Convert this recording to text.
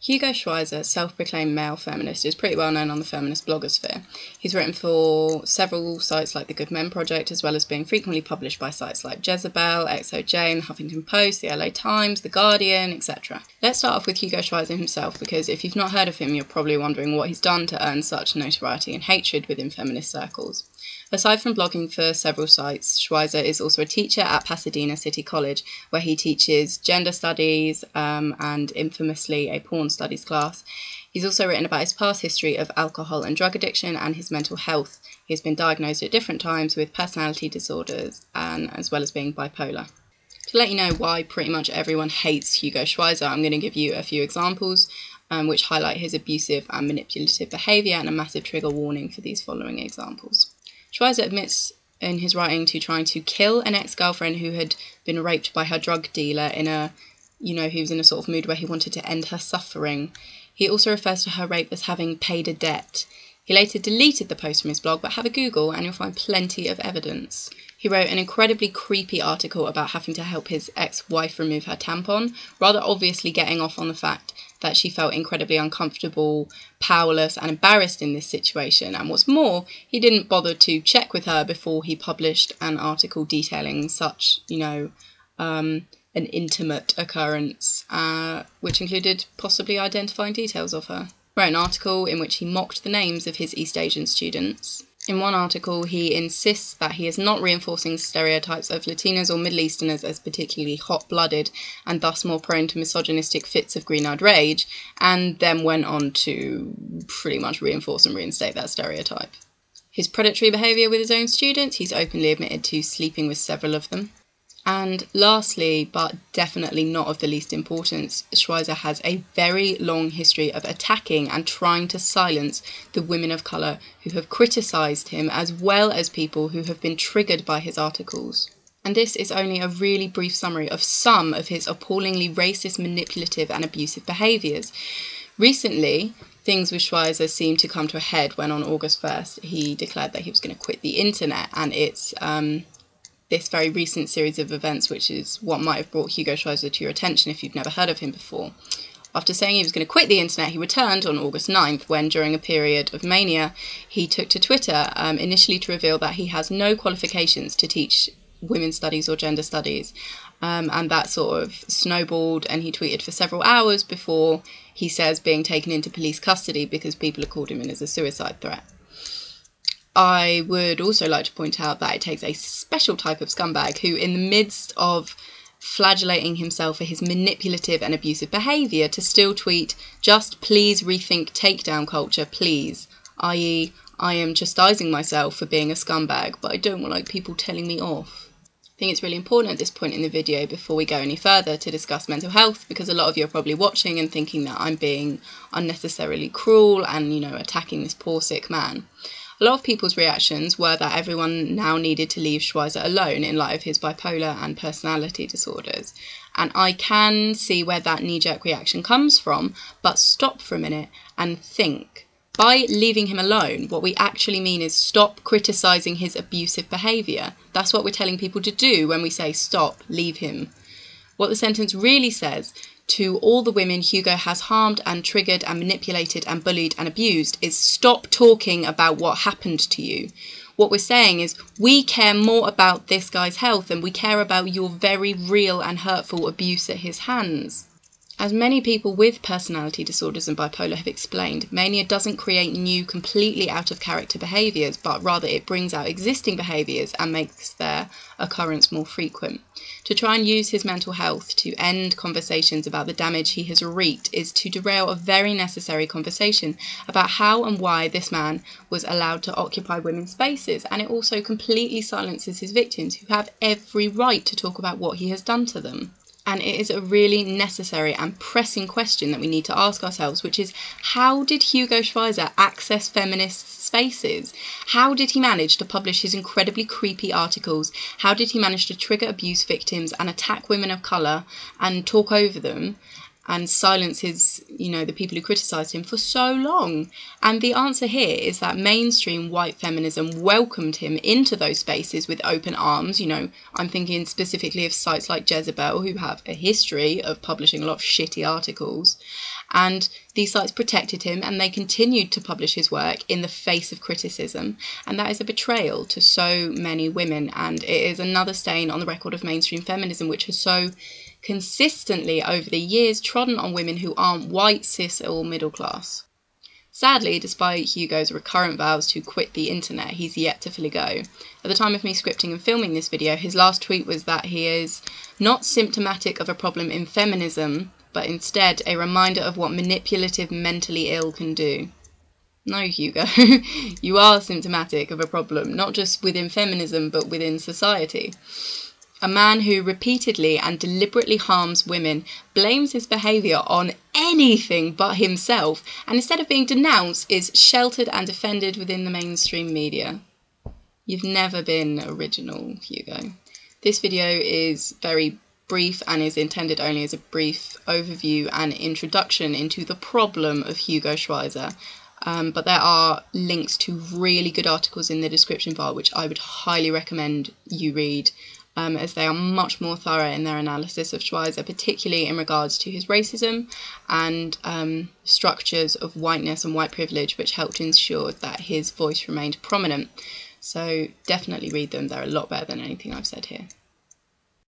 Hugo Schwyzer, self-proclaimed male feminist, is pretty well known on the feminist blogosphere. He's written for several sites like the Good Men Project, as well as being frequently published by sites like Jezebel, XOJ, the Huffington Post, the LA Times, the Guardian, etc. Let's start off with Hugo Schwyzer himself, because if you've not heard of him, you're probably wondering what he's done to earn such notoriety and hatred within feminist circles. Aside from blogging for several sites, Schwyzer is also a teacher at Pasadena City College, where he teaches gender studies and infamously a porn studies class. He's also written about his past history of alcohol and drug addiction and his mental health. He's been diagnosed at different times with personality disorders, and as well as being bipolar. To let you know why pretty much everyone hates Hugo Schwyzer, I'm going to give you a few examples which highlight his abusive and manipulative behaviour, and a massive trigger warning for these following examples. Schwyzer admits in his writing to trying to kill an ex-girlfriend who had been raped by her drug dealer he was in a sort of mood where he wanted to end her suffering. He also refers to her rape as having paid a debt. He later deleted the post from his blog, but have a Google and you'll find plenty of evidence. He wrote an incredibly creepy article about having to help his ex-wife remove her tampon, rather obviously getting off on the fact that she felt incredibly uncomfortable, powerless and embarrassed in this situation. And what's more, he didn't bother to check with her before he published an article detailing such, an intimate occurrence, which included possibly identifying details of her. He wrote an article in which he mocked the names of his East Asian students. In one article, he insists that he is not reinforcing stereotypes of Latinos or Middle Easterners as particularly hot-blooded and thus more prone to misogynistic fits of green-eyed rage, and then went on to pretty much reinforce and reinstate that stereotype. His predatory behaviour with his own students, he's openly admitted to sleeping with several of them. And lastly, but definitely not of the least importance, Schwyzer has a very long history of attacking and trying to silence the women of colour who have criticised him, as well as people who have been triggered by his articles. And this is only a really brief summary of some of his appallingly racist, manipulative and abusive behaviours. Recently, things with Schwyzer seemed to come to a head when on August 1st he declared that he was going to quit the internet, and it's this very recent series of events which is what might have brought Hugo Schwyzer to your attention if you've never heard of him before. After saying he was going to quit the internet, he returned on August 9th when, during a period of mania, he took to Twitter initially to reveal that he has no qualifications to teach women's studies or gender studies, and that sort of snowballed, and he tweeted for several hours before he says being taken into police custody because people had called him in as a suicide threat. I would also like to point out that it takes a special type of scumbag who, in the midst of flagellating himself for his manipulative and abusive behaviour, to still tweet, "Just please rethink takedown culture, please," i.e. I am chastising myself for being a scumbag, but I don't like people telling me off. I think it's really important at this point in the video, before we go any further, to discuss mental health, because a lot of you are probably watching and thinking that I'm being unnecessarily cruel and, attacking this poor sick man. A lot of people's reactions were that everyone now needed to leave Schwyzer alone in light of his bipolar and personality disorders. And I can see where that knee-jerk reaction comes from, but stop for a minute and think. By leaving him alone, what we actually mean is stop criticising his abusive behaviour. That's what we're telling people to do when we say stop, leave him. What the sentence really says, to all the women Hugo has harmed and triggered and manipulated and bullied and abused, is stop talking about what happened to you. What we're saying is we care more about this guy's health than we care about your very real and hurtful abuse at his hands. As many people with personality disorders and bipolar have explained, mania doesn't create new, completely out-of-character behaviours, but rather it brings out existing behaviours and makes their occurrence more frequent. To try and use his mental health to end conversations about the damage he has wreaked is to derail a very necessary conversation about how and why this man was allowed to occupy women's spaces, and it also completely silences his victims, who have every right to talk about what he has done to them. And it is a really necessary and pressing question that we need to ask ourselves, which is, how did Hugo Schwyzer access feminist spaces? How did he manage to publish his incredibly creepy articles? How did he manage to trigger abuse victims and attack women of colour and talk over them and silence his, the people who criticised him for so long? And the answer here is that mainstream white feminism welcomed him into those spaces with open arms. I'm thinking specifically of sites like Jezebel, who have a history of publishing a lot of shitty articles. And these sites protected him, and they continued to publish his work in the face of criticism. And that is a betrayal to so many women, and it is another stain on the record of mainstream feminism, which has so consistently over the years trodden on women who aren't white, cis or middle class. Sadly, despite Hugo's recurrent vows to quit the internet, he's yet to fully go. At the time of me scripting and filming this video, his last tweet was that he is not symptomatic of a problem in feminism, but instead a reminder of what manipulative mentally ill can do. No, Hugo, you are symptomatic of a problem, not just within feminism, but within society. A man who repeatedly and deliberately harms women, blames his behaviour on anything but himself, and instead of being denounced, is sheltered and defended within the mainstream media. You've never been original, Hugo. This video is very brief and is intended only as a brief overview and introduction into the problem of Hugo Schwyzer. But there are links to really good articles in the description bar, which I would highly recommend you read, as they are much more thorough in their analysis of Schwyzer, particularly in regards to his racism and structures of whiteness and white privilege, which helped ensure that his voice remained prominent. So definitely read them. They're a lot better than anything I've said here.